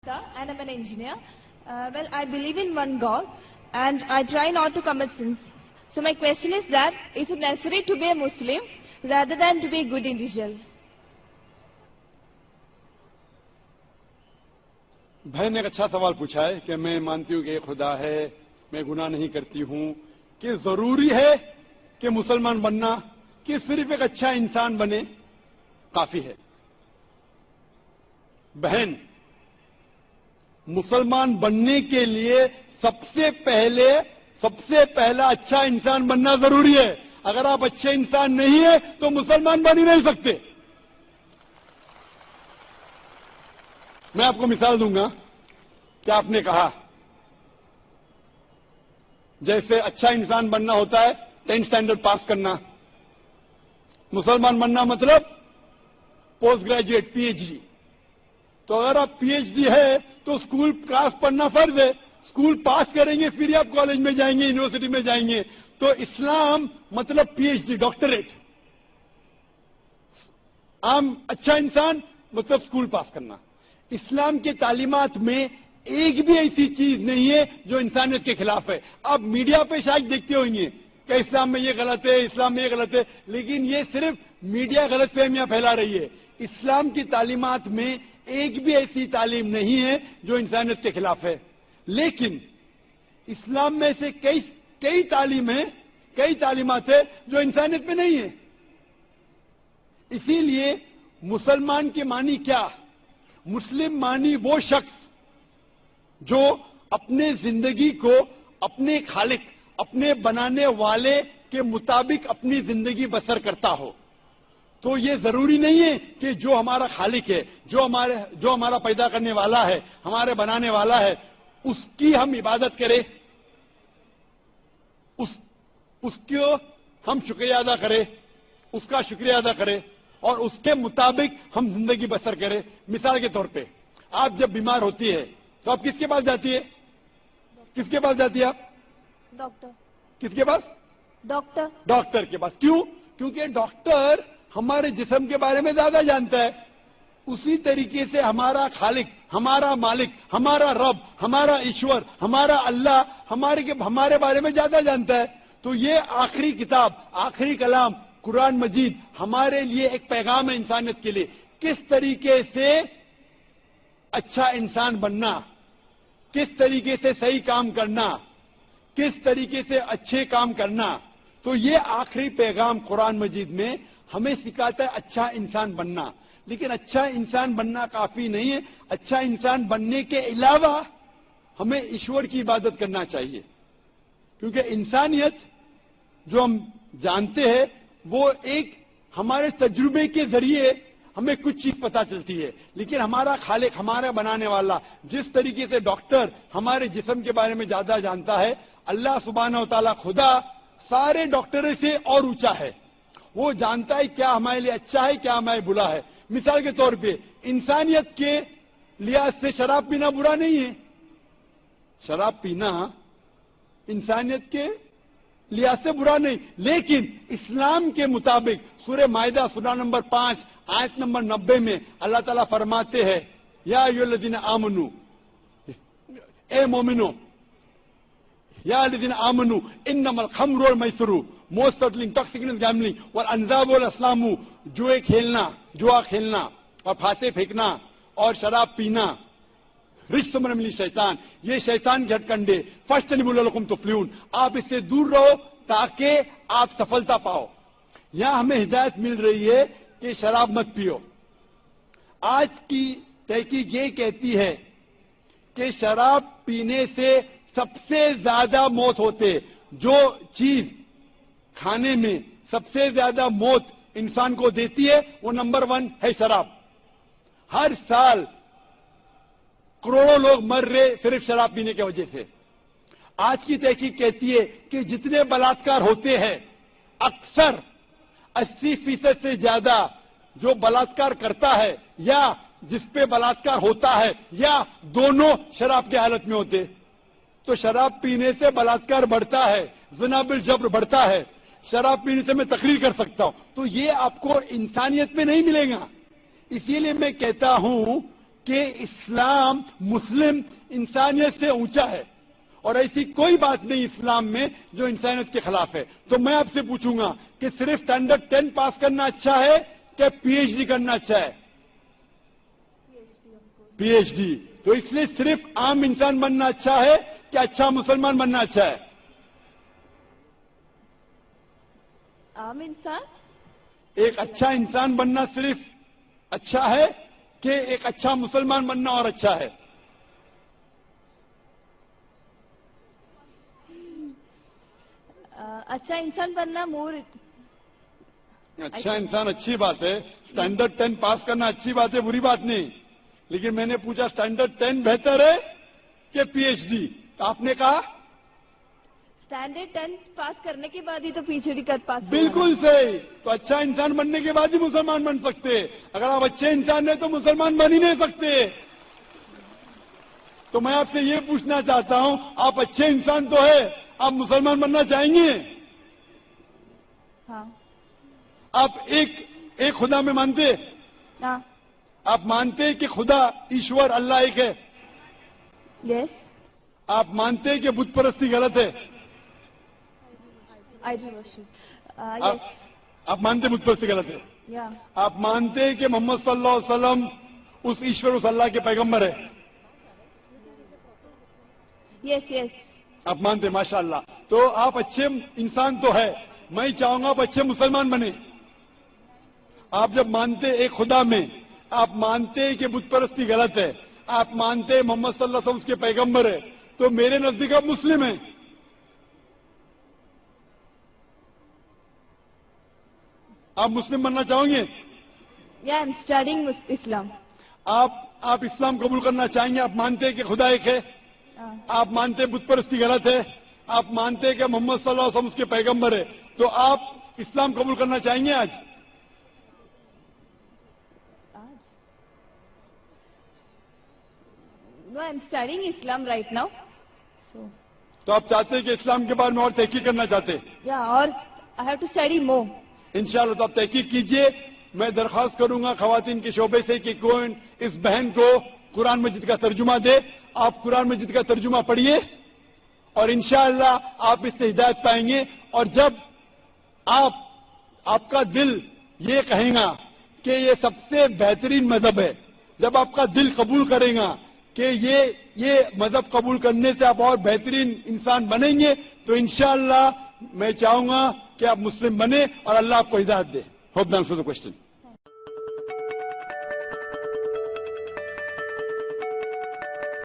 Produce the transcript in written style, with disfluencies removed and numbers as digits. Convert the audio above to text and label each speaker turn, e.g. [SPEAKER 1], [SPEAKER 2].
[SPEAKER 1] And I'm an engineer. Well, I believe in one God and I try not to commit sins. So my question is that, is it necessary to be a Muslim rather than to be a good individual?
[SPEAKER 2] बहन ने एक अच्छा सवाल पूछा है कि मैं मानती हूँ कि एक खुदा है, मैं गुनाह नहीं करती हूँ, कि जरूरी है कि मुसलमान बनना, कि सिर्फ एक अच्छा इंसान बने काफी है। बहन, मुसलमान बनने के लिए सबसे पहला अच्छा इंसान बनना जरूरी है। अगर आप अच्छे इंसान नहीं है तो मुसलमान बन ही नहीं सकते। मैं आपको मिसाल दूंगा कि आपने कहा जैसे अच्छा इंसान बनना होता है 10th स्टैंडर्ड पास करना, मुसलमान बनना मतलब पोस्ट ग्रेजुएट पीएचडी। तो अगर आप पीएचडी है तो स्कूल क्लास पढ़ना फर्ज है, स्कूल पास करेंगे फिर आप कॉलेज में जाएंगे, यूनिवर्सिटी में जाएंगे। तो इस्लाम मतलब पीएचडी, डॉक्टरेट। आम अच्छा इंसान मतलब स्कूल पास करना। इस्लाम के तालीमात में एक भी ऐसी चीज नहीं है जो इंसानियत के खिलाफ है। आप मीडिया पे शायद देखते होंगे कि इस्लाम में ये गलत है, इस्लाम में ये गलत है, लेकिन ये सिर्फ मीडिया गलत फहमियां फैला रही है। इस्लाम की तालीमात में एक भी ऐसी तालीम नहीं है जो इंसानियत के खिलाफ है। लेकिन इस्लाम में से कई तालीम है, कई तालीमात है जो इंसानियत में नहीं है। इसीलिए मुसलमान के मानी क्या? मुस्लिम मानी वो शख्स जो अपने जिंदगी को अपने खालिक, अपने बनाने वाले के मुताबिक अपनी जिंदगी बसर करता हो। तो ये जरूरी नहीं है कि जो हमारा खालिक है, जो हमारा पैदा करने वाला है, हमारे बनाने वाला है, उसकी हम इबादत करें, उसको हम शुक्रिया अदा करें, उसका शुक्रिया अदा करें और उसके मुताबिक हम जिंदगी बसर करें। मिसाल के तौर पे आप जब बीमार होती है तो आप किसके पास जाती है? किसके पास जाती है आप?
[SPEAKER 1] डॉक्टर।
[SPEAKER 2] किसके पास?
[SPEAKER 1] डॉक्टर।
[SPEAKER 2] डॉक्टर के पास। क्यों? क्योंकि डॉक्टर हमारे जिस्म के बारे में ज्यादा जानता है। उसी तरीके से हमारा खालिक, हमारा मालिक, हमारा रब, हमारा ईश्वर, हमारा अल्लाह हमारे बारे में ज्यादा जानता है। तो ये आखिरी किताब, आखिरी कलाम कुरान मजीद हमारे लिए एक पैगाम है इंसानियत के लिए। किस तरीके से अच्छा इंसान बनना, किस तरीके से सही काम करना, किस तरीके से अच्छे काम करना, तो ये आखिरी पैगाम कुरान मजीद में हमें सिखाता है अच्छा इंसान बनना। लेकिन अच्छा इंसान बनना काफी नहीं है। अच्छा इंसान बनने के अलावा हमें ईश्वर की इबादत करना चाहिए, क्योंकि इंसानियत जो हम जानते हैं वो एक हमारे तजुर्बे के जरिए हमें कुछ चीज पता चलती है। लेकिन हमारा खालिक, हमारा बनाने वाला, जिस तरीके से डॉक्टर हमारे जिस्म के बारे में ज्यादा जानता है, अल्लाह सुब्हानहू व तआला खुदा सारे डॉक्टरों से और ऊंचा है। वो जानता है क्या हमारे लिए अच्छा है, क्या हमारे बुरा है। मिसाल के तौर पे इंसानियत के लिहाज से शराब पीना बुरा नहीं है। शराब पीना इंसानियत के लिहाज से बुरा नहीं, लेकिन इस्लाम के मुताबिक सूरह माइदा सूरा नंबर 5 आयत नंबर 90 में अल्लाह ताला फरमाते हैं, या अय्युहल्लज़ीना आमनू, ए मोमिनो, या अय्युहल्लज़ीना आमनू इन्नमल खम्रु वल मैसिरु मुस्तलिन टॉक्सिकन गैम्बलिंग वल अंजाब वल अस्लामु, जुआ खेलना और फांसे फेंकना और शराब पीना रिश्तुम मिनल शैतान, ये शैतान के हथकंडे, फज्तनिबू लअल्लकुम तुफ्लिहून, आप इससे दूर रहो ताकि आप सफलता पाओ। यहां हमें हिदायत मिल रही है कि शराब मत पियो। आज की तहकीक ये कहती है कि शराब पीने से सबसे ज्यादा मौत होते, जो चीज खाने में सबसे ज्यादा मौत इंसान को देती है वो नंबर 1 है शराब। हर साल करोड़ों लोग मर रहे सिर्फ शराब पीने की वजह से। आज की तहकीक कहती है कि जितने बलात्कार होते हैं, अक्सर 80% से ज्यादा जो बलात्कार करता है या जिस पे बलात्कार होता है या दोनों शराब की हालत में होते। तो शराब पीने से बलात्कार बढ़ता है, ज़िना बिल जब्र बढ़ता है। शराब पीने से मैं तकरीर कर सकता हूं। तो ये आपको इंसानियत में नहीं मिलेगा। इसीलिए मैं कहता हूं کہ اسلام مسلم انسانیت سے اونچا ہے اور ایسی کوئی بات نہیں اسلام میں جو انسانیت کے خلاف ہے. تو میں آپ سے پوچھوں گا کہ صرف اسٹینڈرڈ 10 پاس کرنا اچھا ہے کہ پی ایچ ڈی کرنا اچھا ہے؟ P H D. تو اس لیے صرف عام انسان بننا اچھا ہے کہ اچھا مسلمان بننا اچھا ہے؟
[SPEAKER 1] عام انسان.
[SPEAKER 2] ایک اچھا انسان بننا صرف اچھا ہے کہ ایک اچھا مسلمان بننا اور اچھا ہے؟
[SPEAKER 1] اچھا انسان بننا مور.
[SPEAKER 2] اچھا انسان اچھی بات ہے, اسٹینڈرڈ 10 پاس کرنا اچھی بات ہے, بری بات نہیں, لیکن میں نے پوچھا اسٹینڈرڈ 10 بہتر ہے کہ پی ایچ ڈی؟ تو آپ نے کہا
[SPEAKER 1] اسٹینڈرڈ 10 پاس کرنے کے بعد ہی تو پی ایچ ڈی کر پاس.
[SPEAKER 2] بالکل صحیح. تو اچھا انسان بننے کے بعد ہی مسلمان بن سکتے. اگر آپ اچھے انسان ہیں تو مسلمان بن ہی نہیں سکتے. تو میں آپ سے یہ پوچھنا چاہتا ہوں, آپ اچھے انسان تو ہے, آپ مسلمان بننا چاہیں گے؟
[SPEAKER 1] ہاں.
[SPEAKER 2] آپ ایک خدا میں مانتے؟
[SPEAKER 1] ہاں.
[SPEAKER 2] آپ مانتے کہ خدا ایشور اللہ ایک ہے؟
[SPEAKER 1] یس.
[SPEAKER 2] آپ مانتے کہ بت پرستی غلط ہے؟
[SPEAKER 1] Idol worship. یس.
[SPEAKER 2] آپ مانتے بت پرستی غلط ہے؟
[SPEAKER 1] یا.
[SPEAKER 2] آپ مانتے کہ محمد صلی اللہ علیہ وسلم اس ایشور اس اللہ کے پیغمبر ہے؟
[SPEAKER 1] یس یس.
[SPEAKER 2] آپ مانتے, ماشاء اللہ. تو آپ اچھے انسان تو ہے, میں چاہوں گا آپ اچھے مسلمان بنے. آپ جب مانتے ایک خدا میں, آپ مانتے کہ بت پرستی غلط ہے, آپ مانتے محمد صلی اللہ علیہ وسلم اس کے پیغمبر ہے, تو میرے نزدیک آپ مسلم ہیں. آپ مسلم بننا چاہیں گے؟
[SPEAKER 1] یا آئی ایم اسٹڈنگ اسلام.
[SPEAKER 2] آپ اسلام قبول کرنا چاہیں گے؟ آپ مانتے کہ خدا ایک ہے, آپ مانتے بت پرستی غلط ہے, آپ مانتے کہ محمد صلی اللہ علیہ وسلم اس کے پیغمبر ہے, تو آپ اسلام قبول کرنا چاہیں گے آج؟
[SPEAKER 1] No, I am studying Islam right now.
[SPEAKER 2] تو آپ چاہتے ہیں کہ اسلام کے بارے میں اور تحقیق کرنا چاہتے ہیں؟
[SPEAKER 1] Yeah, or I have to study more.
[SPEAKER 2] انشاءاللہ. تو آپ تحقیق کیجئے. میں درخواست کروں گا خواتین کے شعبے سے کہ کوئی اس بہن کو قرآن مجید کا ترجمہ دے. آپ قرآن مجید کا ترجمہ پڑھیے اور انشاءاللہ آپ اس سے ہدایت پائیں گے. اور جب آپ کا دل یہ کہیں گا کہ یہ سب سے بہترین مذہب ہے, جب آپ کا دل قبول کرے گا کہ یہ مذہب قبول کرنے سے آپ اور بہترین انسان بنیں گے, تو انشاءاللہ میں چاہوں گا کہ آپ مسلم بنے اور اللہ آپ کو ہدایت دے. ہوپ دان فور دا کوشچن.